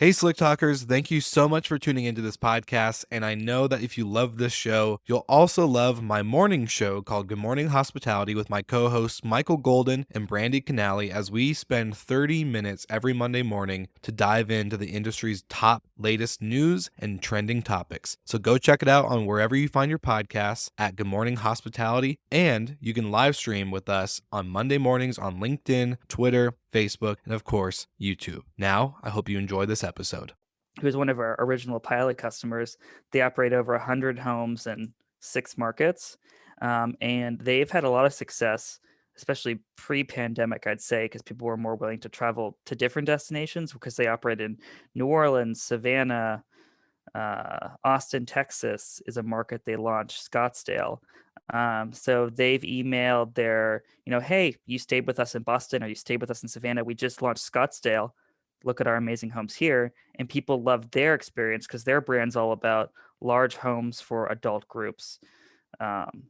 Hey, Slick Talkers, thank you so much for tuning into this podcast. And I know that if you love this show, you'll also love my morning show called Good Morning Hospitality with my co hosts Michael Golden and Brandy Canali, as we spend 30 minutes every Monday morning to dive into the industry's top latest news and trending topics. So go check it out on wherever you find your podcasts at Good Morning Hospitality. And you can live stream with us on Monday mornings on LinkedIn, Twitter, Facebook, and of course, YouTube. Now, I hope you enjoy this episode. Who is one of our original pilot customers. They operate over 100 homes in 6 markets, and they've had a lot of success, especially pre-pandemic, I'd say, because people were more willing to travel to different destinations because they operate in New Orleans, Savannah, Austin, Texas is a market they launched, Scottsdale. So they've emailed their, hey, you stayed with us in Boston or you stayed with us in Savannah. We just launched Scottsdale. Look at our amazing homes here. And people love their experience because their brand's all about large homes for adult groups.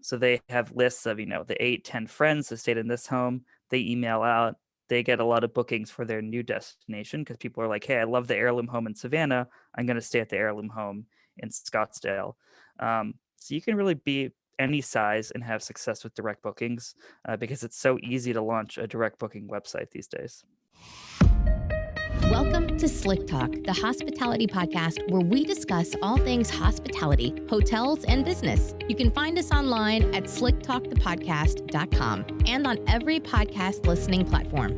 So they have lists of, the 8-10 friends that stayed in this home. They email out. They get a lot of bookings for their new destination because people are like, hey, I love the heirloom home in Savannah. I'm going to stay at the heirloom home in Scottsdale. So you can really be any size and have success with direct bookings because it's so easy to launch a direct booking website these days. Welcome to Slick Talk, the hospitality podcast where we discuss all things hospitality, hotels, and business. You can find us online at slicktalkthepodcast.com and on every podcast listening platform.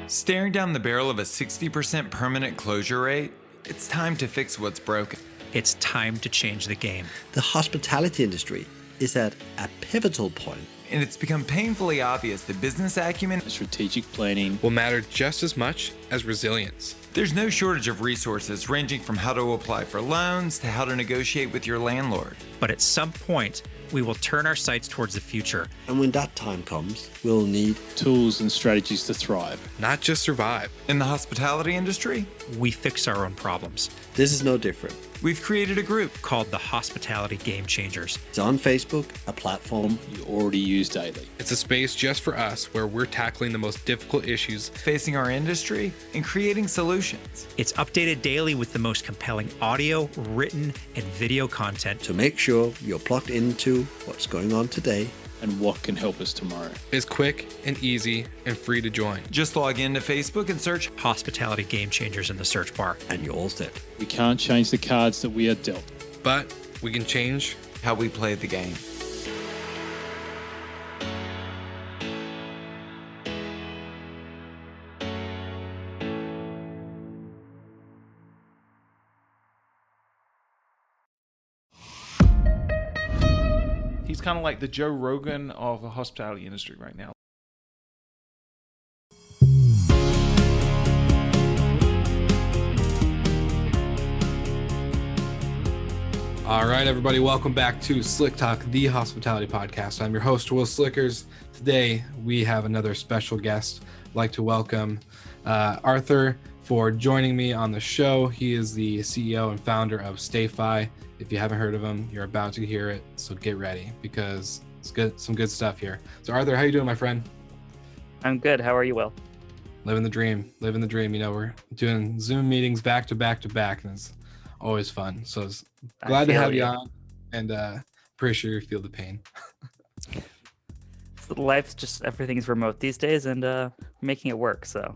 Staring down the barrel of a 60% permanent closure rate, it's time to fix what's broken. It's time to change the game. The hospitality industry is at a pivotal point. And it's become painfully obvious that business acumen and strategic planning will matter just as much as resilience. There's no shortage of resources ranging from how to apply for loans to how to negotiate with your landlord. But at some point, we will turn our sights towards the future. And when that time comes, we'll need tools and strategies to thrive, not just survive. In the hospitality industry, we fix our own problems. This is no different. We've created a group called the Hospitality Game Changers. It's on Facebook, a platform you already use daily. It's a space just for us where we're tackling the most difficult issues facing our industry and creating solutions. It's updated daily with the most compelling audio, written, and video content to make sure you're plugged into what's going on today and what can help us tomorrow. It's quick and easy and free to join. Just log into Facebook and search Hospitality Game Changers in the search bar. And you're all set. We can't change the cards that we are dealt, but we can change how we play the game. He's kind of like the Joe Rogan of the hospitality industry right now. All right, everybody, welcome back to Slick Talk, the hospitality podcast. I'm your host, Will Slickers. Today, we have another special guest. I'd like to welcome Arthur for joining me on the show. He is the CEO and founder of StayFi. If you haven't heard of him, you're about to hear it, so get ready because it's good, some good stuff here. So Arthur, how you doing, my friend? I'm good. How are you, Will? Living the dream. We're doing Zoom meetings back to back to back, and it's always fun. So it's glad to have you on, and pretty sure you feel the pain. Life's just, everything's remote these days, and making it work, so.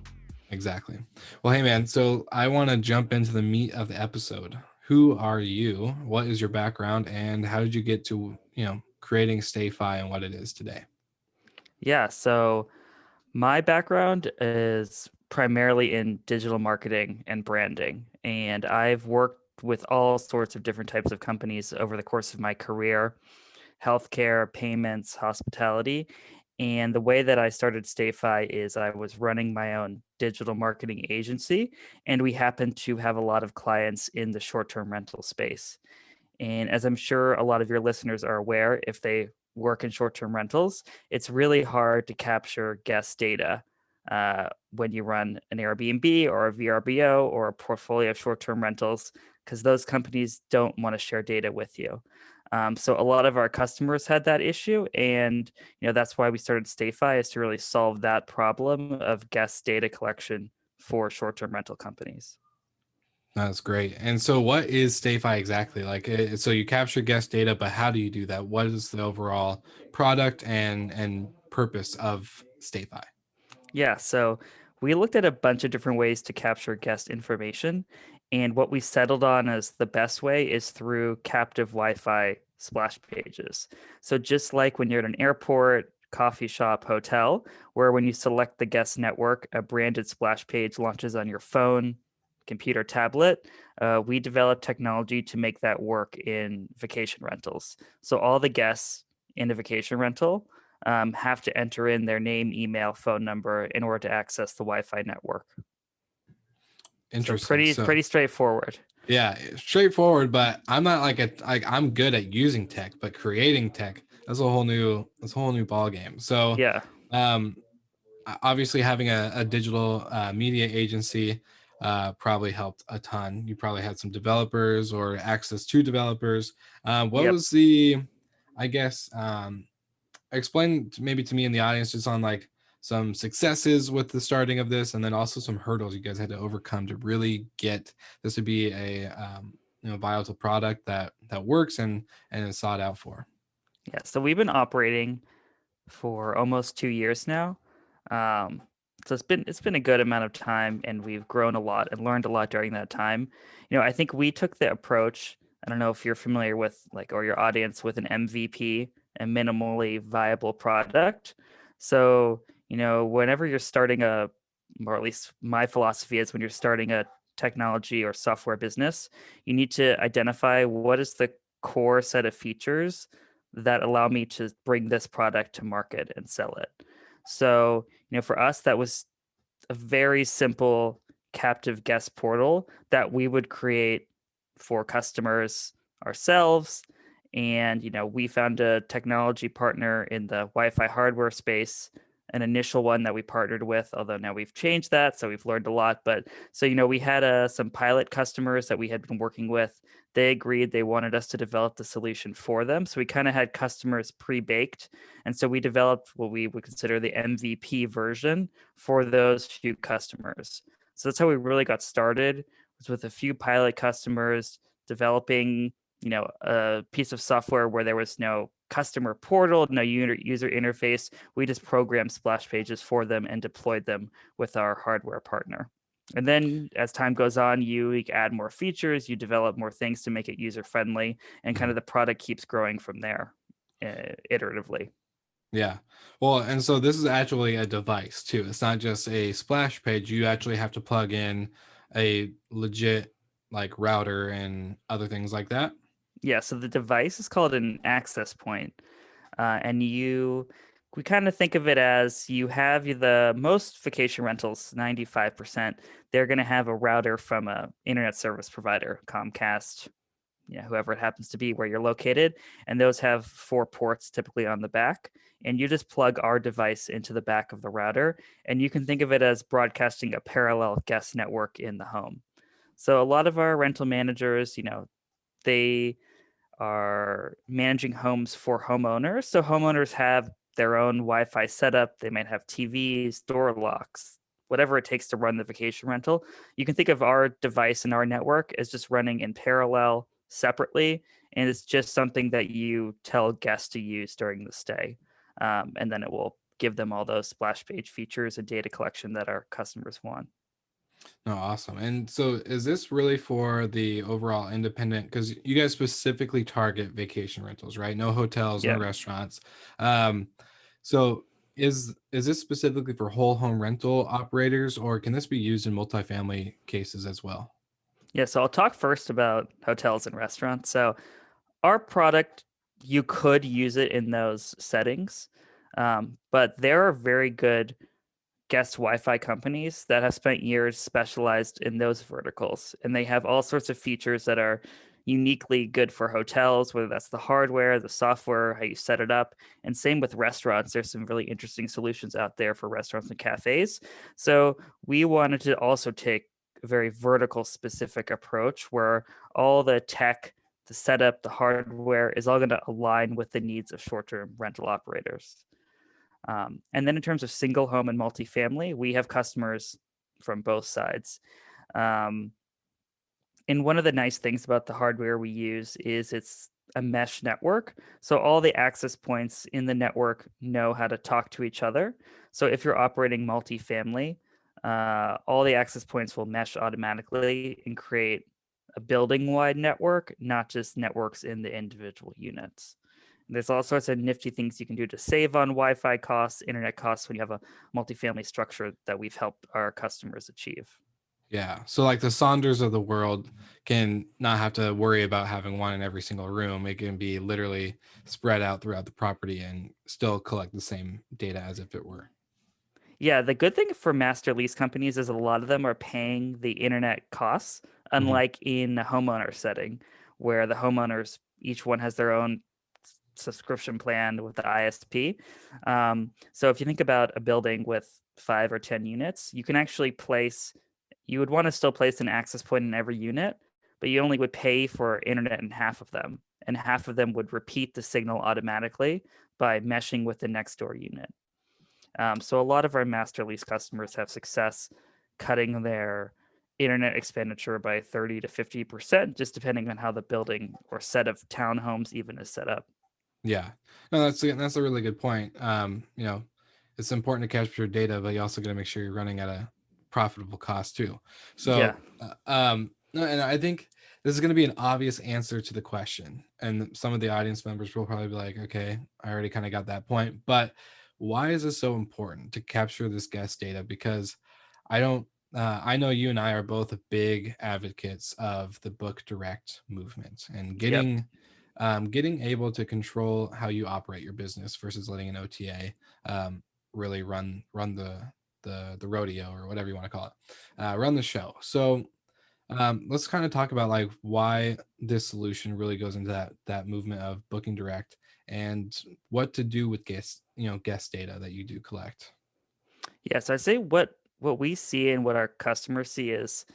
Exactly. Well, hey, man, so I want to jump into the meat of the episode. Who are you? What is your background? And how did you get to, creating StayFi and what it is today? Yeah, so my background is primarily in digital marketing and branding. And I've worked with all sorts of different types of companies over the course of my career, healthcare, payments, hospitality. And the way that I started StayFi is I was running my own digital marketing agency, and we happened to have a lot of clients in the short-term rental space. And as I'm sure a lot of your listeners are aware, if they work in short-term rentals, it's really hard to capture guest data when you run an Airbnb or a VRBO or a portfolio of short-term rentals, because those companies don't want to share data with you. So a lot of our customers had that issue, and that's why we started StayFi, is to really solve that problem of guest data collection for short-term rental companies. That's great. And so what is StayFi exactly? Like, so you capture guest data, but how do you do that? What is the overall product and purpose of StayFi? Yeah, so we looked at a bunch of different ways to capture guest information, and what we settled on as the best way is through captive Wi-Fi splash pages. So just like when you're at an airport, coffee shop, hotel, where when you select the guest network, a branded splash page launches on your phone, computer, tablet, we developed technology to make that work in vacation rentals. So all the guests in a vacation rental have to enter in their name, email, phone number in order to access the Wi-Fi network. So Interesting. pretty straightforward. Yeah, straightforward, but I'm not I'm good at using tech, but creating tech, that's a whole new ball game. So, Yeah. um, obviously having a digital media agency probably helped a ton. You probably had some developers or access to developers. What Yep. was I guess, explain maybe to me in the audience just on like some successes with the starting of this, and then also some hurdles you guys had to overcome to really get this to be a viable product that works and is sought out for. Yeah. So we've been operating for almost 2 years now. Um, so it's been a good amount of time, and we've grown a lot and learned a lot during that time. I think we took the approach. I don't know if you're familiar with or your audience with an MVP, a minimally viable product. So whenever you're starting or at least my philosophy is when you're starting a technology or software business, you need to identify what is the core set of features that allow me to bring this product to market and sell it. So, for us, that was a very simple captive guest portal that we would create for customers ourselves. And, we found a technology partner in the Wi-Fi hardware space, an initial one that we partnered with, although now we've changed that. So we've learned a lot. But so, we had some pilot customers that we had been working with. They agreed they wanted us to develop the solution for them. So we kind of had customers pre-baked. And so we developed what we would consider the MVP version for those few customers. So that's how we really got started, was with a few pilot customers developing, a piece of software where there was no customer portal, no user interface. We just programmed splash pages for them and deployed them with our hardware partner. And then as time goes on, you add more features, you develop more things to make it user friendly, and kind of the product keeps growing from there iteratively. Yeah. Well, and so this is actually a device too. It's not just a splash page. You actually have to plug in a legit like router and other things like that. Yeah, so the device is called an access point. And we kind of think of it as you have the most vacation rentals, 95%, they're going to have a router from a internet service provider, Comcast, whoever it happens to be where you're located. And those have 4 ports typically on the back. And you just plug our device into the back of the router. And you can think of it as broadcasting a parallel guest network in the home. So a lot of our rental managers, they are managing homes for homeowners. So homeowners have their own Wi-Fi setup. They might have TVs, door locks, whatever it takes to run the vacation rental. You can think of our device and our network as just running in parallel separately. And it's just something that you tell guests to use during the stay. And then it will give them all those splash page features and data collection that our customers want. No, awesome. And so is this really for the overall independent? Because you guys specifically target vacation rentals, right? No hotels, no Yeah. restaurants. Um, so is this specifically for whole home rental operators, or can this be used in multifamily cases as well? Yeah. So I'll talk first about hotels and restaurants. So our product, you could use it in those settings, but there are very good guest Wi-Fi companies that have spent years specialized in those verticals, and they have all sorts of features that are uniquely good for hotels, whether that's the hardware, the software, how you set it up, and same with restaurants. There's some really interesting solutions out there for restaurants and cafes. So we wanted to also take a very vertical specific approach where all the tech the setup, the hardware is all going to align with the needs of short-term rental operators. And then in terms of single home and multifamily, we have customers from both sides. And one of the nice things about the hardware we use is it's a mesh network. So all the access points in the network know how to talk to each other. So if you're operating multifamily, all the access points will mesh automatically and create a building-wide network, not just networks in the individual units. There's all sorts of nifty things you can do to save on Wi-Fi costs, internet costs when you have a multifamily structure that we've helped our customers achieve. Yeah. So like the Saunders of the world can not have to worry about having one in every single room. It can be literally spread out throughout the property and still collect the same data as if it were. Yeah, the good thing for master lease companies is a lot of them are paying the internet costs, Mhm. unlike in a homeowner setting, where the homeowners, each one has their own subscription plan with the ISP. So if you think about a building with 5 or 10 units, you can actually you would want to still place an access point in every unit, but you only would pay for internet in half of them. And half of them would repeat the signal automatically by meshing with the next door unit. So a lot of our master lease customers have success cutting their internet expenditure by 30 to 50%, just depending on how the building or set of townhomes even is set up. Yeah. No, that's a really good point. It's important to capture data, but you also got to make sure you're running at a profitable cost too. Yeah. So, no, and I think this is going to be an obvious answer to the question, and some of the audience members will probably be like, "Okay, I already kind of got that point." But why is it so important to capture this guest data? Because I don't. I know you and I are both big advocates of the book direct movement and Yep. getting able to control how you operate your business versus letting an OTA really run the rodeo or whatever you want to call it, run the show. So let's kind of talk about like why this solution really goes into that movement of booking direct and what to do with guest data that you do collect. Yeah. So I'd say what we see and what our customers see is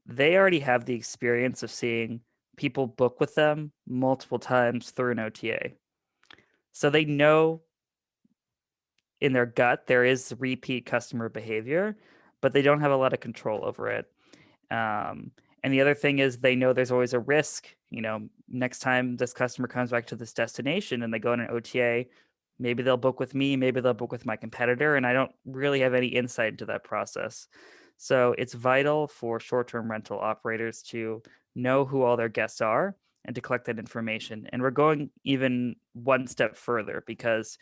they already have the experience of seeing people book with them multiple times through an OTA. So they know in their gut there is repeat customer behavior, but they don't have a lot of control over it. And the other thing is they know there's always a risk. Next time this customer comes back to this destination and they go on an OTA, maybe they'll book with me, maybe they'll book with my competitor, and I don't really have any insight into that process. So it's vital for short-term rental operators to know who all their guests are and to collect that information. And we're going even one step further because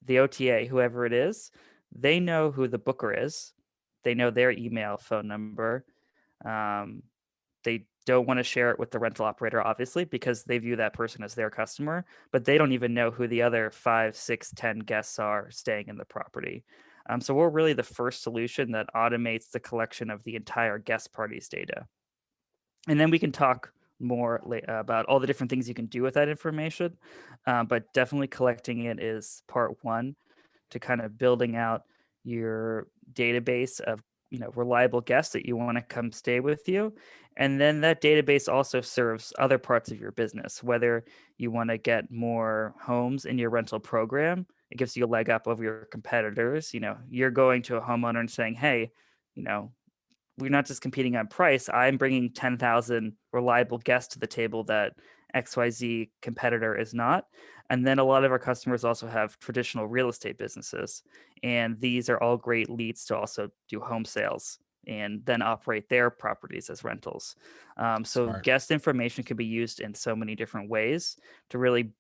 the OTA, whoever it is, they know who the booker is. They know their email, phone number. Um, they don't want to share it with the rental operator, obviously, because they view that person as their customer, but they don't even know who the other 5, 6, 10 guests are staying in the property. So we're really the first solution that automates the collection of the entire guest party's data. And then we can talk more about all the different things you can do with that information. But definitely collecting it is part one to kind of building out your database of reliable guests that you want to come stay with you. And then that database also serves other parts of your business, whether you want to get more homes in your rental program. It gives you a leg up over your competitors. You're going to a homeowner and saying, hey, we're not just competing on price. I'm bringing 10,000 reliable guests to the table that XYZ competitor is not. And then a lot of our customers also have traditional real estate businesses. And these are all great leads to also do home sales and then operate their properties as rentals. So Smart. guest information can be used in so many different ways to really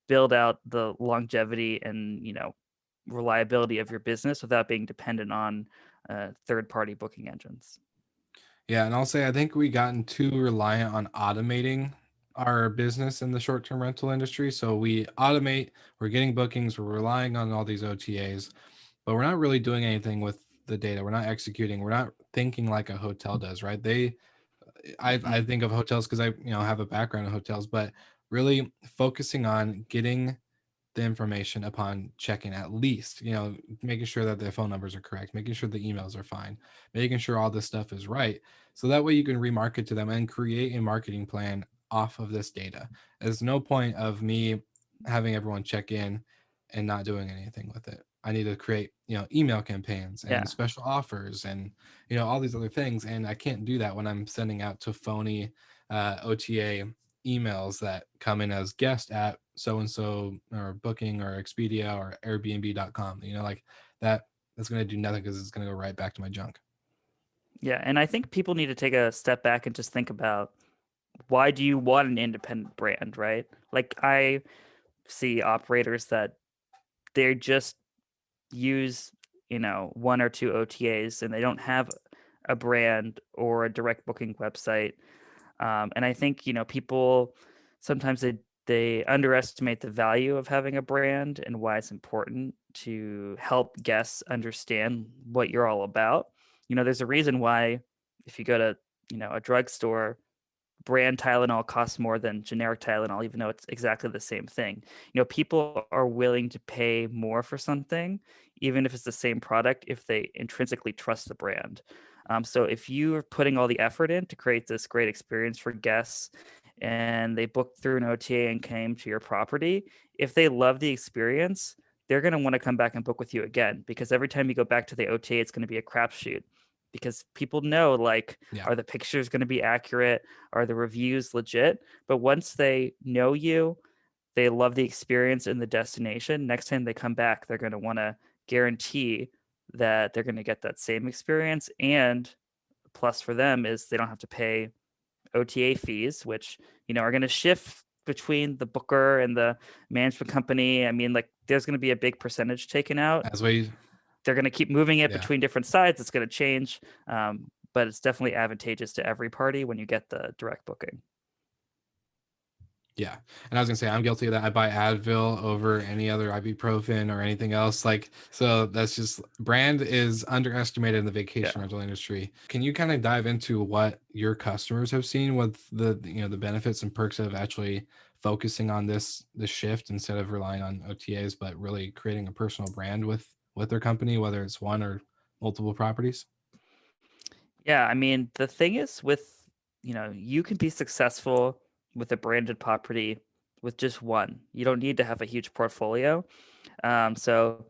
build out the longevity and, reliability of your business without being dependent on third-party booking engines. Yeah, and I'll say I think we gotten too reliant on automating our business in the short-term rental industry. So we automate, we're getting bookings, we're relying on all these OTAs, but we're not really doing anything with the data. We're not executing, we're not thinking like a hotel does, right? I think of hotels because I have a background in hotels, but really focusing on getting the information upon checking, at least making sure that their phone numbers are correct, making sure the emails are fine, making sure all this stuff is right, so that way you can remarket to them and create a marketing plan off of this data. There's no point of me having everyone check in and not doing anything with it. I need to create, email campaigns Yeah. and special offers and, all these other things. And I can't do that when I'm sending out to phony OTA emails that come in as guest at so and so or Booking or Expedia or Airbnb.com. Like that's going to do nothing because it's going to go right back to my junk. Yeah, and I think people need to take a step back and just think about, why do you want an independent brand, right? Like, I see operators that they just use, one or two OTAs, and they don't have a brand or a direct booking website. And I think, people sometimes they underestimate the value of having a brand and why it's important to help guests understand what you're all about. There's a reason why, if you go to, a drugstore, brand Tylenol costs more than generic Tylenol, even though it's exactly the same thing. People are willing to pay more for something, even if it's the same product, if they intrinsically trust the brand. So if you're putting all the effort in to create this great experience for guests, and they booked through an OTA and came to your property, if they love the experience, they're going to want to come back and book with you again, because every time you go back to the OTA, it's going to be a crapshoot, because people know, like, Yeah. are the pictures going to be accurate? Are the reviews legit? But once they know you, they love the experience and the destination, next time they come back, they're going to want to guarantee that they're going to get that same experience. And plus for them is they don't have to pay OTA fees, which, are going to shift between the booker and the management company. I mean, like, there's going to be a big percentage taken out. As we They're going to keep moving it Yeah. between different sides. It's going to change. But it's definitely advantageous to every party when you get the direct booking. Yeah. And I was gonna say I'm guilty of that. I buy Advil over any other ibuprofen or anything else. Like, so that's just, brand is underestimated in the vacation rental industry. Can you kind of dive into what your customers have seen with the benefits and perks of actually focusing on this shift instead of relying on OTAs, but really creating a personal brand with their company, whether it's one or multiple properties? Yeah, I mean, the thing is with, you can be successful with a branded property with just one. You don't need to have a huge portfolio. So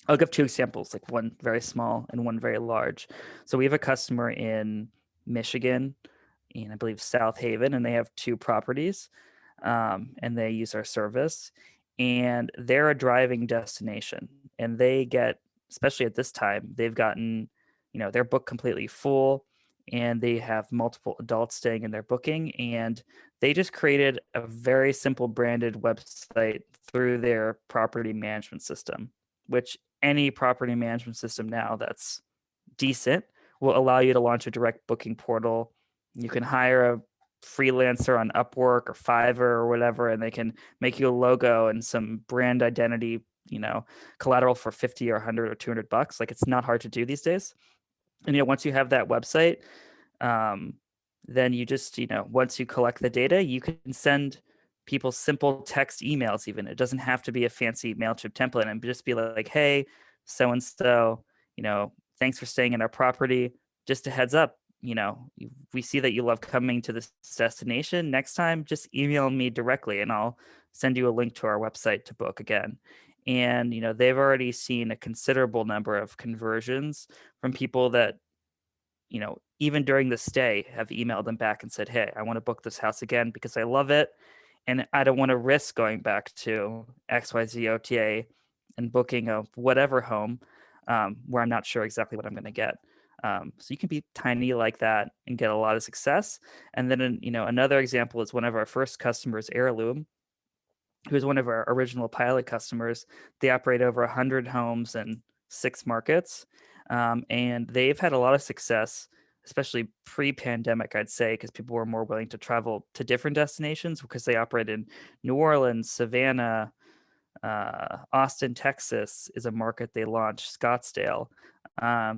I'll give two examples, like one very small and one very large. So we have a customer in Michigan, in I believe South Haven, and they have two properties, and they use our service. And they're a driving destination, and they get, especially at this time, they've gotten, their book completely full, and they have multiple adults staying in their booking, and they just created a very simple branded website through their property management system, which any property management system now that's decent will allow you to launch a direct booking portal. You can hire a freelancer on Upwork or Fiverr or whatever, and they can make you a logo and some brand identity, collateral for 50 or 100 or $200. Like, it's not hard to do these days. And, once you have that website, then you just, once you collect the data, you can send people simple text emails. Even, it doesn't have to be a fancy MailChimp template, and just be like, hey, so and so, thanks for staying in our property. Just a heads up, we see that you love coming to this destination. Next time, just email me directly, and I'll send you a link to our website to book again. And, they've already seen a considerable number of conversions from people that, even during the stay, have emailed them back and said, hey, I want to book this house again because I love it, and I don't want to risk going back to XYZ OTA and booking a whatever home, where I'm not sure exactly what I'm going to get. So you can be tiny like that and get a lot of success. And then, another example is one of our first customers, Heirloom, who is one of our original pilot customers. They operate over 100 homes in 6 markets, and they've had a lot of success, especially pre-pandemic, I'd say, because people were more willing to travel to different destinations, because they operate in New Orleans, Savannah, Austin, Texas is a market they launched, Scottsdale.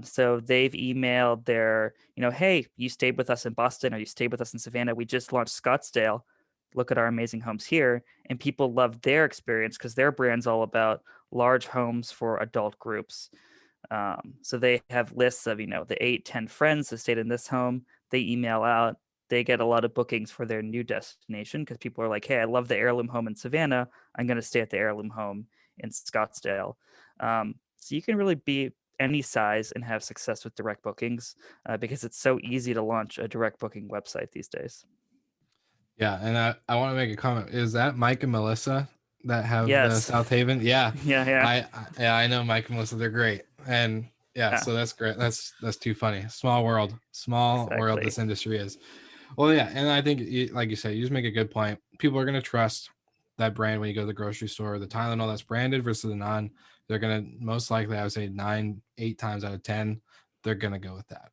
So they've emailed their, hey, you stayed with us in Boston, or you stayed with us in Savannah. We just launched Scottsdale. Look at our amazing homes here. And people love their experience because their brand's all about large homes for adult groups. So they have lists of, the 8-10 friends that stayed in this home. They email out, they get a lot of bookings for their new destination because people are like, hey, I love the heirloom home in Savannah. I'm going to stay at the heirloom home in Scottsdale. So you can really be any size and have success with direct bookings because it's so easy to launch a direct booking website these days. Yeah, and I want to make a comment. Is that Mike and Melissa that have the Yes. South Haven? Yeah, Yeah. I know Mike and Melissa. They're great, and yeah, so that's great. That's too funny. Small world, world. This industry is. Well, yeah, and I think, like you said, you just make a good point. People are gonna trust that brand when you go to the grocery store. The Tylenol that's branded versus the non, they're gonna most likely, I would say 8 times out of 10, they're gonna go with that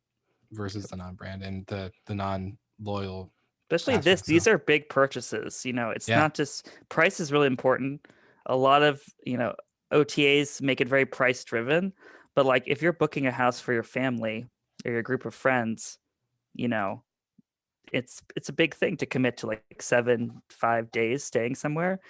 versus the non-brand and the non-loyal. Especially these are big purchases. It's not just price is really important. A lot of, OTAs make it very price driven, but like if you're booking a house for your family or your group of friends, it's a big thing to commit to like 5 days staying somewhere.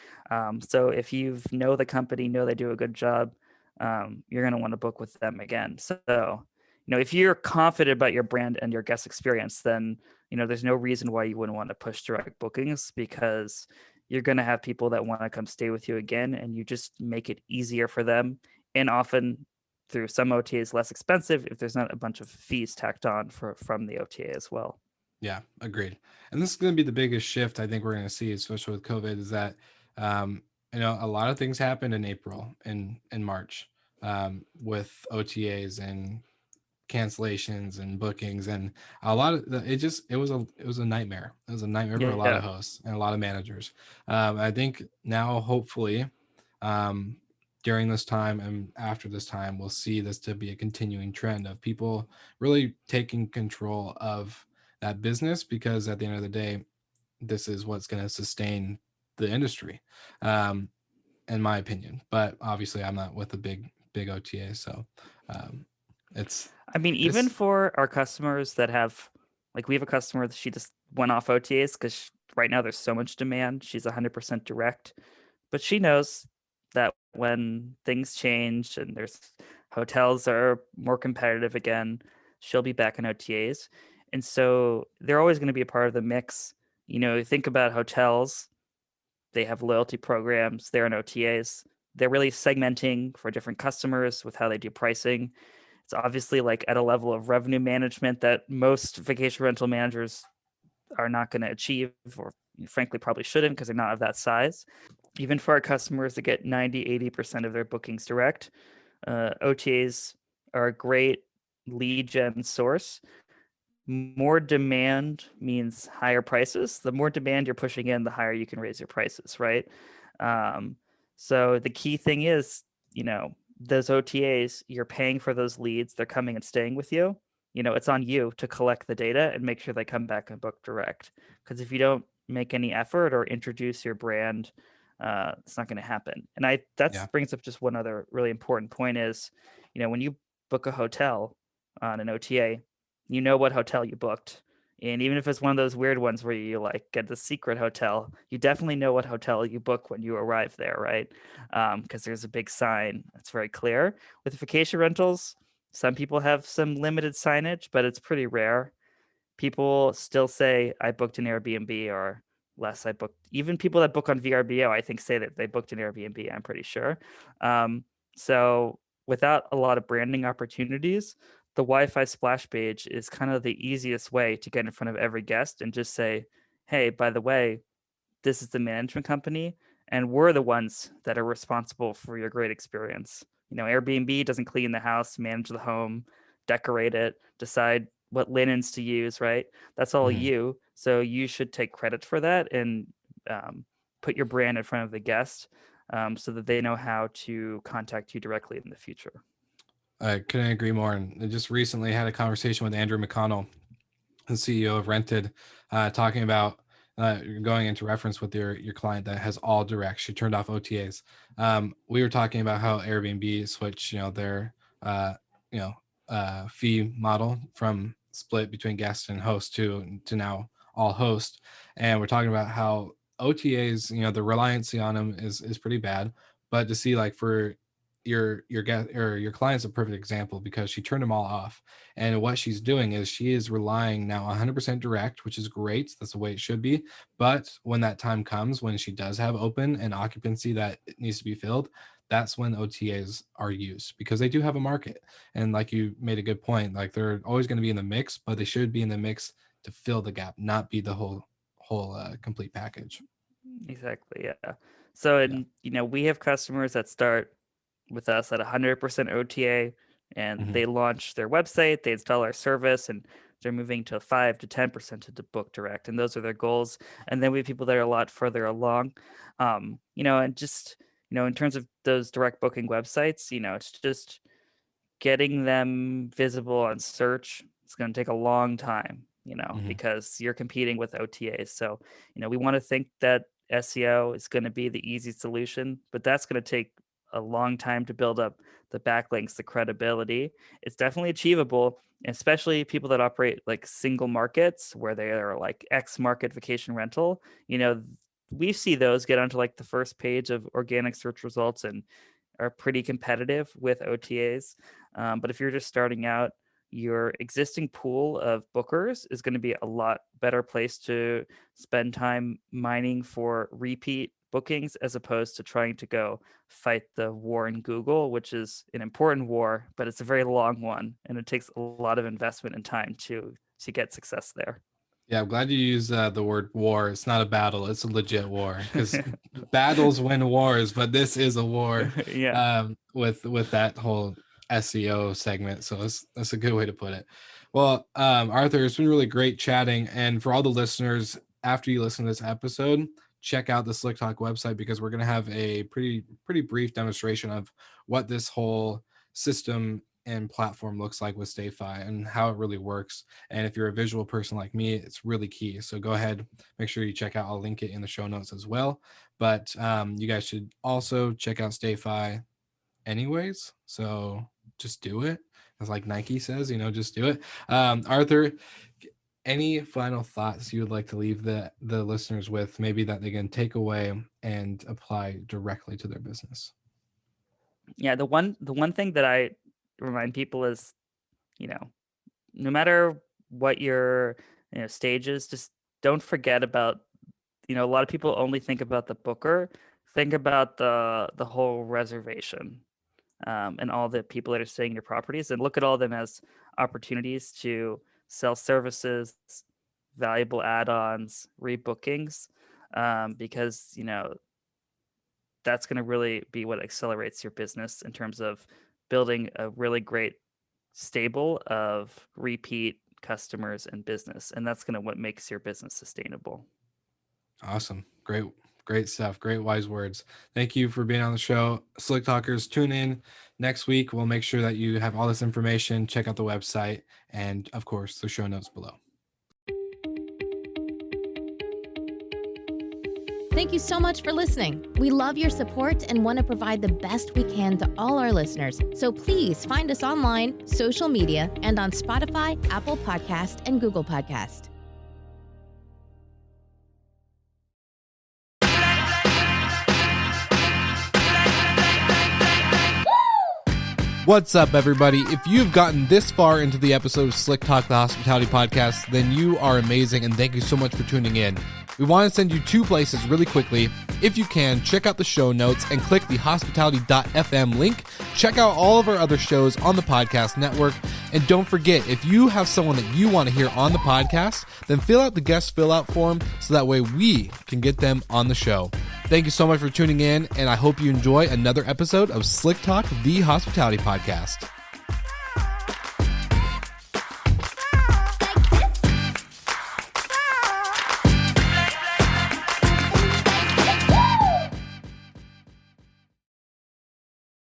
So if you know the company, know they do a good job, you're going to want to book with them again. So, if you're confident about your brand and your guest experience, then, there's no reason why you wouldn't want to push direct bookings because you're going to have people that want to come stay with you again, and you just make it easier for them. And often through some OTAs less expensive if there's not a bunch of fees tacked on from the OTA as well. Yeah, agreed. And this is going to be the biggest shift I think we're going to see, especially with COVID, is that a lot of things happened in April and in March with OTAs and cancellations and bookings, and a lot of it was a nightmare. It was a nightmare for a lot of hosts and a lot of managers. I think now, hopefully, during this time and after this time, we'll see this to be a continuing trend of people really taking control of that business, because at the end of the day, this is what's going to sustain the industry, in my opinion. But obviously, I'm not with a big OTA, so even for our customers that have, like, we have a customer that she just went off OTAs because right now there's so much demand. She's 100% direct, but she knows that when things change and there's hotels are more competitive again, she'll be back in OTAs. And so they're always going to be a part of the mix. Think about hotels. They have loyalty programs. They're in OTAs. They're really segmenting for different customers with how they do pricing. It's obviously like at a level of revenue management that most vacation rental managers are not going to achieve, or frankly probably shouldn't, because they're not of that size. Even for our customers that get 90-80% of their bookings direct, OTAs are a great lead gen source. More demand means higher prices. The more demand you're pushing in, the higher you can raise your prices, right? So the key thing is, those OTAs, you're paying for those leads. They're coming and staying with you. It's on you to collect the data and make sure they come back and book direct. Because if you don't make any effort or introduce your brand, it's not going to happen. And brings up just one other really important point is, when you book a hotel on an OTA, you know what hotel you booked. And even if it's one of those weird ones where you like get the secret hotel, you definitely know what hotel you book when you arrive there, right? Because there's a big sign. It's very clear. With vacation rentals, some people have some limited signage, but it's pretty rare. People still say, I booked an Airbnb, or less, I booked. Even people that book on VRBO, I think, say that they booked an Airbnb, I'm pretty sure. So without a lot of branding opportunities, the Wi-Fi splash page is kind of the easiest way to get in front of every guest and just say, hey, by the way, this is the management company, and we're the ones that are responsible for your great experience. Airbnb doesn't clean the house, manage the home, decorate it, decide what linens to use, right? That's all you. So you should take credit for that and put your brand in front of the guest so that they know how to contact you directly in the future. I couldn't agree more. And I just recently had a conversation with Andrew McConnell, the CEO of Rented, talking about going into reference with your client that has all direct. She turned off OTAs. We were talking about how Airbnb switched, their fee model from split between guest and host to now all host. And we're talking about how OTAs, the reliance on them is pretty bad. But to see, like, for your guest or your client's a perfect example because she turned them all off. And what she's doing is she is relying now 100% direct, which is great. That's the way it should be. But when that time comes, when she does have open and occupancy that needs to be filled, that's when OTAs are used because they do have a market. And like you made a good point, like they're always going to be in the mix, but they should be in the mix to fill the gap, not be the whole complete package. Exactly. Yeah. So, we have customers that start with us at 100% OTA, and they launch their website, they install our service, and they're moving to 5 to 10% to book direct, and those are their goals. And then we have people that are a lot further along, and just in terms of those direct booking websites, it's just getting them visible on search. It's going to take a long time, because you're competing with OTAs. So, we want to think that SEO is going to be the easy solution, but that's going to take a long time to build up the backlinks, the credibility. It's definitely achievable, especially people that operate like single markets where they are like X market vacation rental. We see those get onto like the first page of organic search results and are pretty competitive with OTAs. But if you're just starting out, your existing pool of bookers is going to be a lot better place to spend time mining for repeat bookings as opposed to trying to go fight the war in Google, which is an important war, but it's a very long one and it takes a lot of investment and time to get success there. Yeah, I'm glad you use the word war. It's not a battle; it's a legit war because battles win wars, but this is a war. Yeah. With that whole SEO segment, so that's a good way to put it. Well, Arthur, it's been really great chatting, and for all the listeners, after you listen to this episode, check out the Slick Talk website because we're going to have a pretty brief demonstration of what this whole system and platform looks like with StayFi and how it really works. And if you're a visual person like me, it's really key. So go ahead, make sure you check out. I'll link it in the show notes as well. But you guys should also check out StayFi anyways. So just do it. As like Nike says, just do it. Arthur, any final thoughts you would like to leave the listeners with, maybe that they can take away and apply directly to their business? Yeah, the one thing that I remind people is, no matter what your stage is, just don't forget about, a lot of people only think about the booker. Think about the whole reservation, and all the people that are staying in your properties, and look at all of them as opportunities to sell services, valuable add-ons, rebookings, because that's going to really be what accelerates your business in terms of building a really great stable of repeat customers and business. And that's going to what makes your business sustainable. Awesome. Great stuff. Great wise words. Thank you for being on the show. Slick Talkers, tune in next week. We'll make sure that you have all this information. Check out the website and, of course, the show notes below. Thank you so much for listening. We love your support and want to provide the best we can to all our listeners. So please find us online, social media, and on Spotify, Apple Podcast, and Google Podcast. What's up, everybody? If you've gotten this far into the episode of Slick Talk, the Hospitality Podcast, then you are amazing, and thank you so much for tuning in. We want to send you two places really quickly. If you can, check out the show notes and click the hospitality.fm link. Check out all of our other shows on the podcast network. And don't forget, if you have someone that you want to hear on the podcast, then fill out the guest fill out form so that way we can get them on the show. Thank you so much for tuning in, and I hope you enjoy another episode of Slick Talk, the Hospitality Podcast.